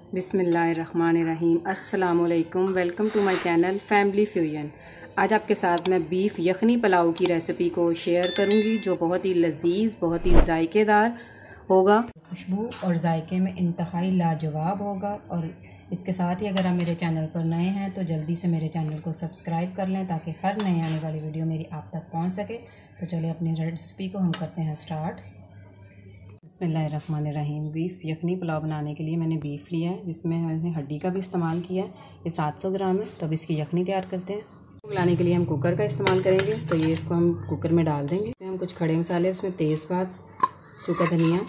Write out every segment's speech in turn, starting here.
बिस्मिल्लाहिर्रहमानिर्रहीम। अस्सलामुअलैकुम। Welcome to my channel Family Fusion. आज आपके साथ मैं बीफ यखनी पुलाव की रेसिपी को शेयर करूंगी, जो बहुत ही लजीज, बहुत ही जायकेदार होगा। खुशबू और जायके में इंतहाई लाजवाब होगा। और इसके साथ ही अगर आप मेरे चैनल पर नए हैं तो जल्दी से मेरे चैनल को सब्सक्राइब कर लें, ताकि हर नए आने वाली वीडियो मेरी आप तक पहुँच सके। तो चलिए अपनी रेसिपी को हम करते हैं स्टार्ट। बिस्मिल्लाहिर्रहमानिर्रहीम। बीफ यखनी पुलाव बनाने के लिए मैंने बीफ लिया है, जिसमें मैंने हड्डी का भी इस्तेमाल किया है। ये 700 ग्राम है। तो अब इसकी यखनी तैयार करते हैं। बनाने के लिए हम कुकर का इस्तेमाल करेंगे, तो ये इसको हम कुकर में डाल देंगे। हम कुछ खड़े मसाले, इसमें तेज़पात, सूखा धनिया,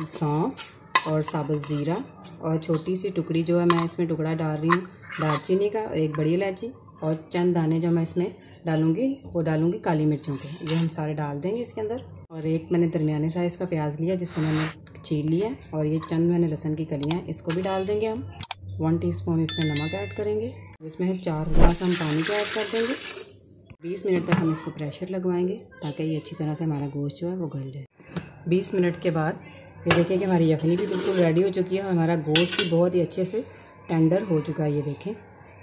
सौंफ और साबुत ज़ीरा और छोटी सी टुकड़ी जो है मैं इसमें टुकड़ा डाल रही हूँ दालचीनी का, और एक बड़ी इलायची और चंद दाने जो मैं इसमें डालूँगी वो डालूँगी काली मिर्चों के। ये हम सारे डाल देंगे इसके अंदर। और एक मैंने दरमियाने साइज़ का प्याज लिया, जिसको मैंने छील लिया। और ये चंद मैंने लहसुन की कलियाँ, इसको भी डाल देंगे हम। 1 टीस्पून इसमें नमक ऐड करेंगे। इसमें 4 गिलास हम पानी का ऐड कर देंगे। 20 मिनट तक हम इसको प्रेशर लगवाएंगे, ताकि ये अच्छी तरह से हमारा गोश्त जो है वो गल जाए। 20 मिनट के बाद ये देखिए कि हमारी यखनी भी बिल्कुल रेडी हो चुकी है और हमारा गोश्त भी बहुत ही अच्छे से टेंडर हो चुका है, ये देखें।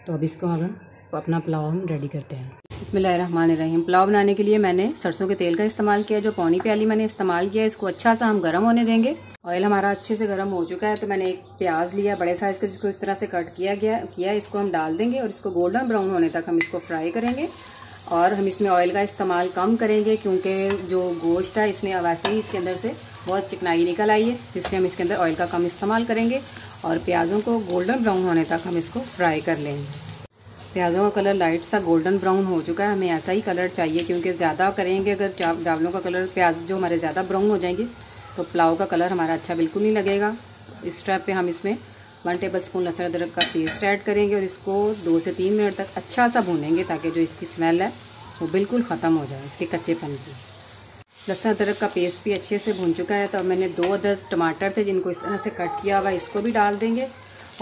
तो अब इसको हम अपना पुलाव हम रेडी करते हैं। बिस्मिल्लाहिर्रहमानिर्रहीम। पुलाव बनाने के लिए मैंने सरसों के तेल का इस्तेमाल किया, जो पौनी प्याली मैंने इस्तेमाल किया। इसको अच्छा सा हम गर्म होने देंगे। ऑयल हमारा अच्छे से गर्म हो चुका है, तो मैंने एक प्याज लिया बड़े साइज़ का, जिसको इस तरह से कट किया। इसको हम डाल देंगे और इसको गोल्डन ब्राउन होने तक हम इसको फ्राई करेंगे। और हम इसमें ऑयल का इस्तेमाल कम करेंगे, क्योंकि जो गोश्त है इसने वैसे ही इसके अंदर से बहुत चिकनाई निकल आई है, इसलिए हम इसके अंदर ऑयल का कम इस्तेमाल करेंगे। और प्याज़ों को गोल्डन ब्राउन होने तक हम इसको फ्राई कर लेंगे। प्याज़ों का कलर लाइट सा गोल्डन ब्राउन हो चुका है। हमें ऐसा ही कलर चाहिए, क्योंकि ज़्यादा करेंगे अगर चावलों का कलर, प्याज जो हमारे ज़्यादा ब्राउन हो जाएंगे तो पुलाव का कलर हमारा अच्छा बिल्कुल नहीं लगेगा। इस स्टेप पे हम इसमें 1 टेबलस्पून लहसुन अदरक का पेस्ट ऐड करेंगे और इसको 2 से 3 मिनट तक अच्छा सा भूनेंगे, ताकि जो इसकी स्मेल है वो बिल्कुल ख़त्म हो जाए, इसके कच्चेपन की। लहसुन अदरक का पेस्ट भी अच्छे से भून चुका है। तो अब मैंने 2 अदद टमाटर थे, जिनको इस तरह से कट किया हुआ, इसको भी डाल देंगे।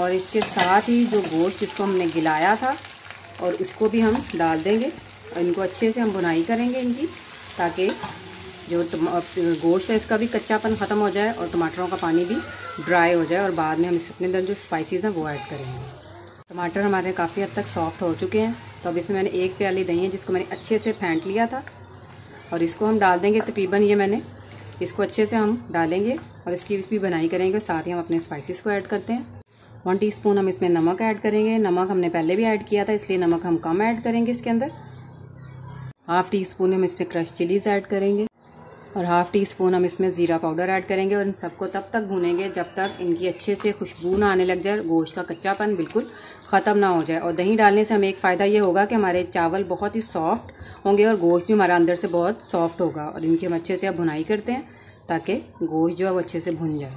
और इसके साथ ही जो गोश्त जिसको हमने गिलाया था और उसको भी हम डाल देंगे। और इनको अच्छे से हम भुनाई करेंगे इनकी, ताकि जो गोश्त है इसका भी कच्चापन ख़त्म हो जाए और टमाटरों का पानी भी ड्राई हो जाए। और बाद में हम इसके अंदर जो स्पाइसेस हैं वो ऐड करेंगे। टमाटर हमारे काफ़ी हद तक सॉफ्ट हो चुके हैं। तो अब इसमें मैंने 1 प्याली दही है, जिसको मैंने अच्छे से फेंट लिया था, और इसको हम डाल देंगे। तकरीबन ये मैंने इसको अच्छे से हम डालेंगे और इसकी भी बनाई करेंगे। साथ ही हम अपने स्पाइसेस को ऐड करते हैं। 1 टीस्पून हम इसमें नमक ऐड करेंगे। नमक हमने पहले भी ऐड किया था, इसलिए नमक हम कम ऐड करेंगे इसके अंदर। 1/2 टीस्पून हम इसमें क्रश चिलीज़ ऐड करेंगे और 1/2 टीस्पून हम इसमें ज़ीरा पाउडर ऐड करेंगे। और इन सबको तब तक भूनेंगे जब तक इनकी अच्छे से खुशबू ना आने लग जाए, गोश्त का कच्चापन बिल्कुल ख़त्म ना हो जाए। और दही डालने से हमें एक फ़ायदा ये होगा कि हमारे चावल बहुत ही सॉफ्ट होंगे और गोश्त भी हमारा अंदर से बहुत सॉफ्ट होगा। और इनकी हम अच्छे से अब भुनाई करते हैं, ताकि गोश्त जो है वो अच्छे से भुन जाए।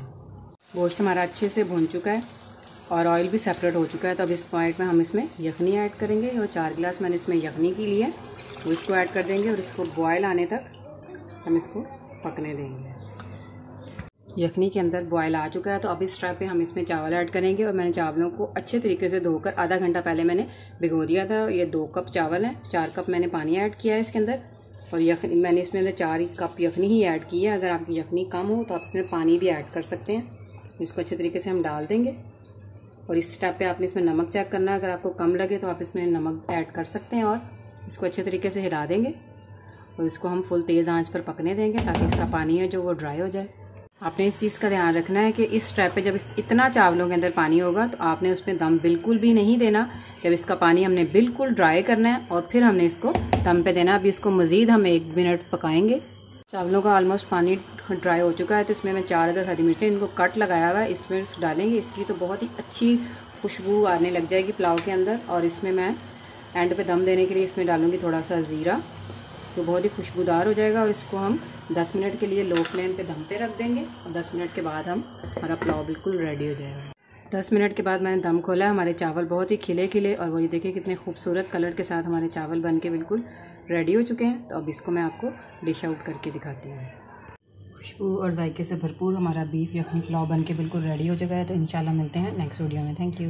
गोश्त हमारा अच्छे से भुन चुका है और ऑयल भी सेपरेट हो चुका है। तो अब इस पॉइंट में हम इसमें यखनी ऐड करेंगे। और 4 गिलास मैंने इसमें यखनी की ली है, वो इसको ऐड कर देंगे और इसको बॉयल आने तक हम इसको पकने देंगे। यखनी के अंदर बॉयल आ चुका है। तो अब इस स्टेप पे हम इसमें चावल ऐड करेंगे। और मैंने चावलों को अच्छे तरीके से धोकर आधा घंटा पहले मैंने भिगो दिया था। ये 2 कप चावल हैं, 4 कप मैंने पानी ऐड किया है इसके अंदर। और यखनी मैंने इसमें अंदर 4 कप यखनी ही ऐड की है। अगर आपकी यखनी कम हो तो आप इसमें पानी भी ऐड कर सकते हैं। इसको अच्छे तरीके से हम डाल देंगे। और इस स्टेप पे आपने इसमें नमक चेक करना है। अगर आपको कम लगे तो आप इसमें नमक ऐड कर सकते हैं। और इसको अच्छे तरीके से हिला देंगे और इसको हम फुल तेज़ आंच पर पकने देंगे, ताकि इसका पानी है जो वो ड्राई हो जाए। आपने इस चीज़ का ध्यान रखना है कि इस स्टेप पे जब इतना चावलों के अंदर पानी होगा तो आपने उसमें दम बिल्कुल भी नहीं देना। जब इसका पानी हमने बिल्कुल ड्राई करना है और फिर हमने इसको दम पे देना। अभी इसको मज़ीद हम 1 मिनट पकाएंगे। चावलों का ऑलमोस्ट पानी ड्राई हो चुका है। तो इसमें मैं 4 अदद हरी मिर्चें, इनको कट लगाया हुआ है, इसमें डालेंगे। इसकी तो बहुत ही अच्छी खुशबू आने लग जाएगी पुलाव के अंदर। और इसमें मैं एंड पे दम देने के लिए इसमें डालूंगी थोड़ा सा ज़ीरा, तो बहुत ही खुशबूदार हो जाएगा। और इसको हम 10 मिनट के लिए लो फ्लेम पे दम पे रख देंगे। और 10 मिनट के बाद हमारा पुलाव बिल्कुल रेडी हो जाएगा। 10 मिनट के बाद मैंने दम खोला। हमारे चावल बहुत ही खिले खिले और वही देखिए कितने खूबसूरत कलर के साथ हमारे चावल बन के बिल्कुल रेडी हो चुके हैं। तो अब इसको मैं आपको डिश आउट करके दिखाती हूँ। खुशबू और जायके से भरपूर हमारा बीफ यखनी पुलाव बन के बिल्कुल रेडी हो चुका है। तो इंशाल्लाह मिलते हैं नेक्स्ट वीडियो में। Thank you.